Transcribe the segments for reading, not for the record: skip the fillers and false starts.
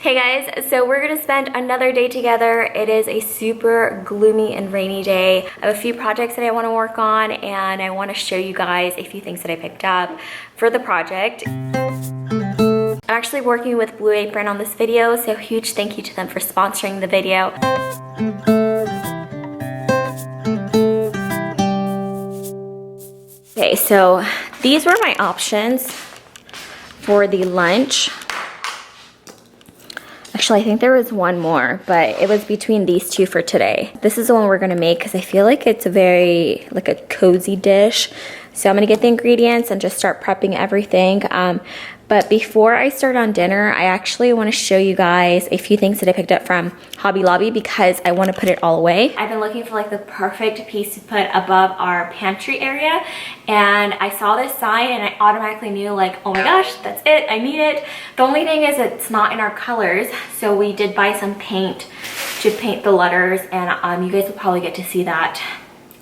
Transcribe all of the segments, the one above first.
Hey guys, so we're gonna spend another day together. It is a super gloomy and rainy day. I have a few projects that I wanna work on and I wanna show you guys a few things that I picked up for the project. I'm actually working with Blue Apron on this video, so huge thank you to them for sponsoring the video. Okay, so these were my options for the lunch. Actually, I think there was one more, but it was between these two for today. This is the one we're gonna make because I feel like it's a very, like a cozy dish. So I'm gonna get the ingredients and just start prepping everything. But before I start on dinner, I actually wanna show you guys a few things that I picked up from Hobby Lobby because I wanna put it all away. I've been looking for like the perfect piece to put above our pantry area. And I saw this sign and I automatically knew like, oh my gosh, that's it, I need it. The only thing is it's not in our colors. So we did buy some paint to paint the letters and you guys will probably get to see that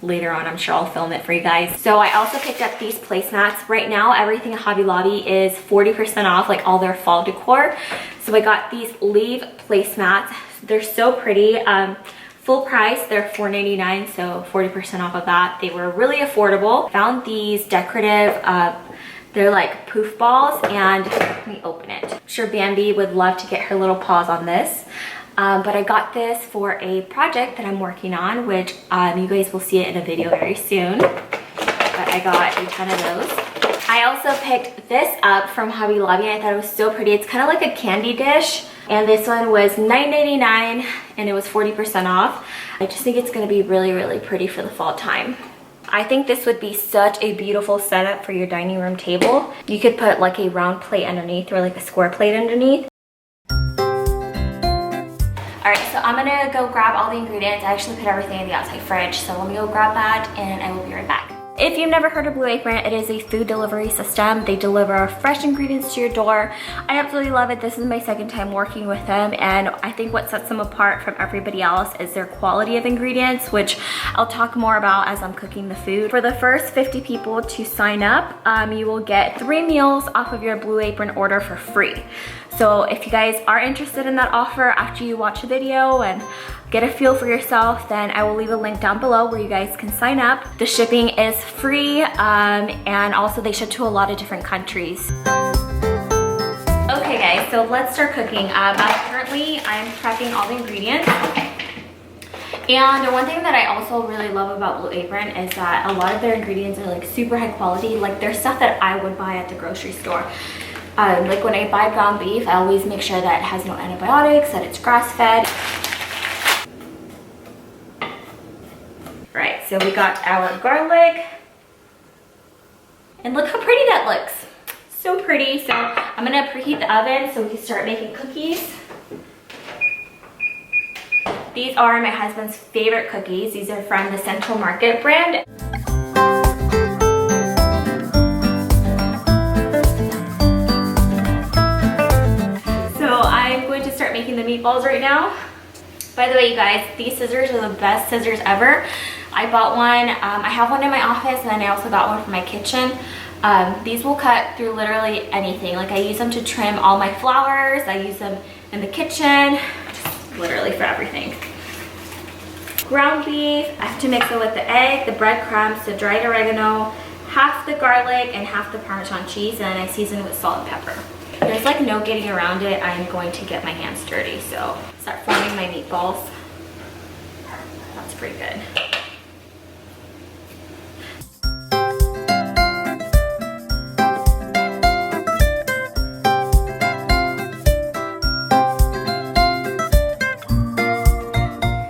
later on. I'm sure I'll film it for you guys. So I also picked up these placemats. Right now, everything at Hobby Lobby is 40% off, like all their fall decor. So I got these leaf placemats. They're so pretty. Full price, they're $4.99, so 40% off of that. They were really affordable. Found these decorative, they're like poof balls, and let me open it. I'm sure Bambi would love to get her little paws on this. But I got this for a project that I'm working on, which you guys will see it in a video very soon. But I got a ton of those. I also picked this up from Hobby Lobby and I thought it was so pretty. It's kind of like a candy dish. And this one was $9.99 and it was 40% off. I just think it's gonna be really, really pretty for the fall time. I think this would be such a beautiful setup for your dining room table. You could put like a round plate underneath or like a square plate underneath. All right, so I'm gonna go grab all the ingredients. I actually put everything in the outside fridge, so let me go grab that and I will be right back. If you've never heard of Blue Apron, it is a food delivery system. They deliver fresh ingredients to your door. I absolutely love it. This is my second time working with them, and I think what sets them apart from everybody else is their quality of ingredients, which I'll talk more about as I'm cooking the food. For the first 50 people to sign up, you will get 3 meals off of your Blue Apron order for free. So if you guys are interested in that offer after you watch the video and get a feel for yourself, then I will leave a link down below where you guys can sign up. The shipping is free and also they ship to a lot of different countries. Okay guys, so let's start cooking. Currently I'm prepping all the ingredients. And the one thing that I also really love about Blue Apron is that a lot of their ingredients are like super high quality. Like they're stuff that I would buy at the grocery store. Like when I buy ground beef, I always make sure that it has no antibiotics, that it's grass-fed. Right, so we got our garlic. And look how pretty that looks. So pretty. So I'm gonna preheat the oven so we can start making cookies. These are my husband's favorite cookies. These are from the Central Market brand. I'm going to start making the meatballs right now. By the way, you guys, these scissors are the best scissors ever. I bought one, I have one in my office, and then I also got one for my kitchen. These will cut through literally anything. Like I use them to trim all my flowers. I use them in the kitchen, just literally for everything. Ground beef, I have to mix it with the egg, the breadcrumbs, the dried oregano, half the garlic, and half the Parmesan cheese, and then I season it with salt and pepper. There's like no getting around it. I'm going to get my hands dirty, so start forming my meatballs. That's pretty good.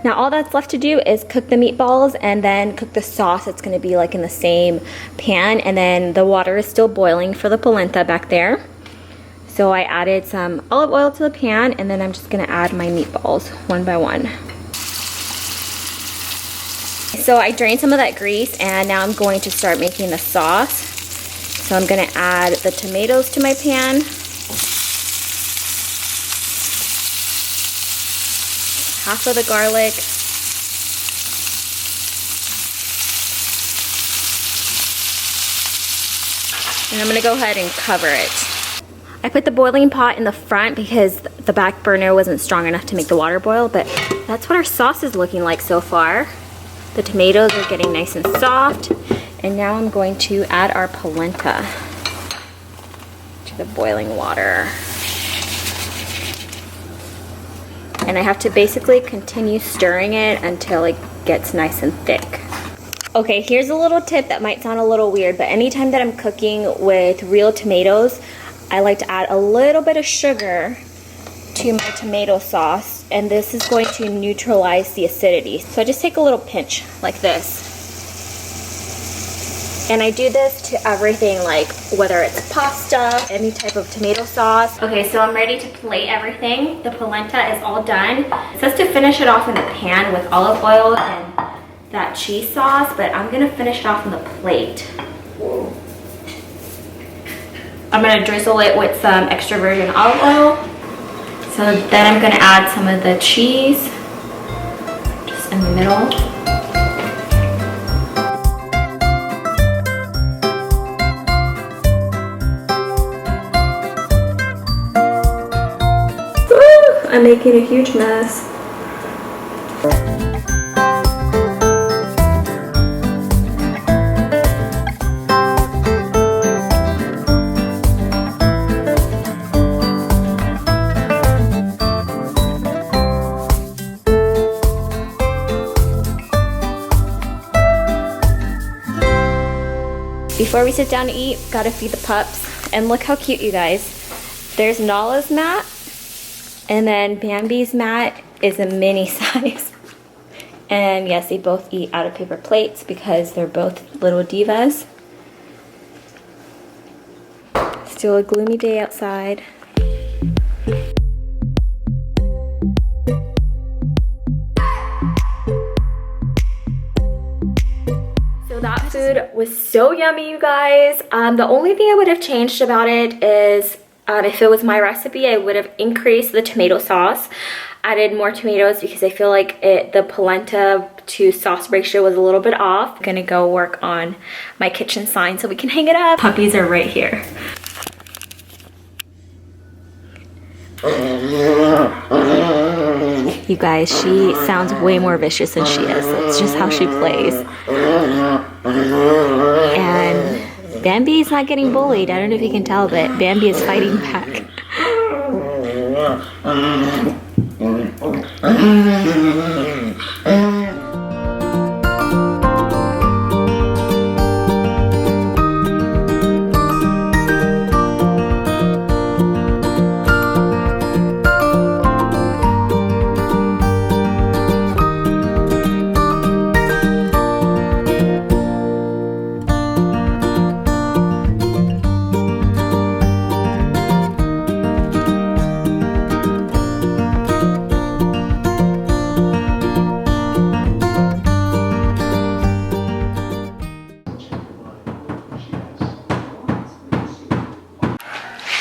Now all that's left to do is cook the meatballs and then cook the sauce. It's gonna be like in the same pan, and then the water is still boiling for the polenta back there. So I added some olive oil to the pan, and then I'm just gonna add my meatballs one by one. So I drained some of that grease, and now I'm going to start making the sauce. So I'm gonna add the tomatoes to my pan. Half of the garlic. And I'm gonna go ahead and cover it. I put the boiling pot in the front because the back burner wasn't strong enough to make the water boil, but that's what our sauce is looking like so far. The tomatoes are getting nice and soft. And now I'm going to add our polenta to the boiling water. And I have to basically continue stirring it until it gets nice and thick. Okay, here's a little tip that might sound a little weird, but anytime that I'm cooking with real tomatoes, I like to add a little bit of sugar to my tomato sauce, and this is going to neutralize the acidity. So I just take a little pinch like this. And I do this to everything, like whether it's pasta, any type of tomato sauce. Okay, so I'm ready to plate everything. The polenta is all done. It says to finish it off in the pan with olive oil and that cheese sauce, but I'm gonna finish it off on the plate. I'm gonna drizzle it with some extra virgin olive oil. So then I'm gonna add some of the cheese, just in the middle. Woo! I'm making a huge mess. Before we sit down to eat, gotta feed the pups. And look how cute, you guys. There's Nala's mat, and then Bambi's mat is a mini size. And yes, they both eat out of paper plates because they're both little divas. Still a gloomy day outside. That food was so yummy, you guys. The only thing I would have changed about it is if it was my recipe, I would have increased the tomato sauce, added more tomatoes because I feel like the polenta to sauce ratio was a little bit off. I'm gonna go work on my kitchen sign so we can hang it up. Puppies are right here. You guys, she sounds way more vicious than she is. That's just how she plays. And Bambi's not getting bullied. I don't know if you can tell, but Bambi is fighting back.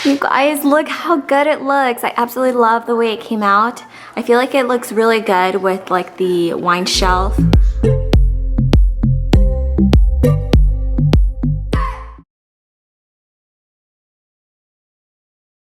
You guys, look how good it looks. I absolutely love the way it came out. I feel like it looks really good with like the wine shelf.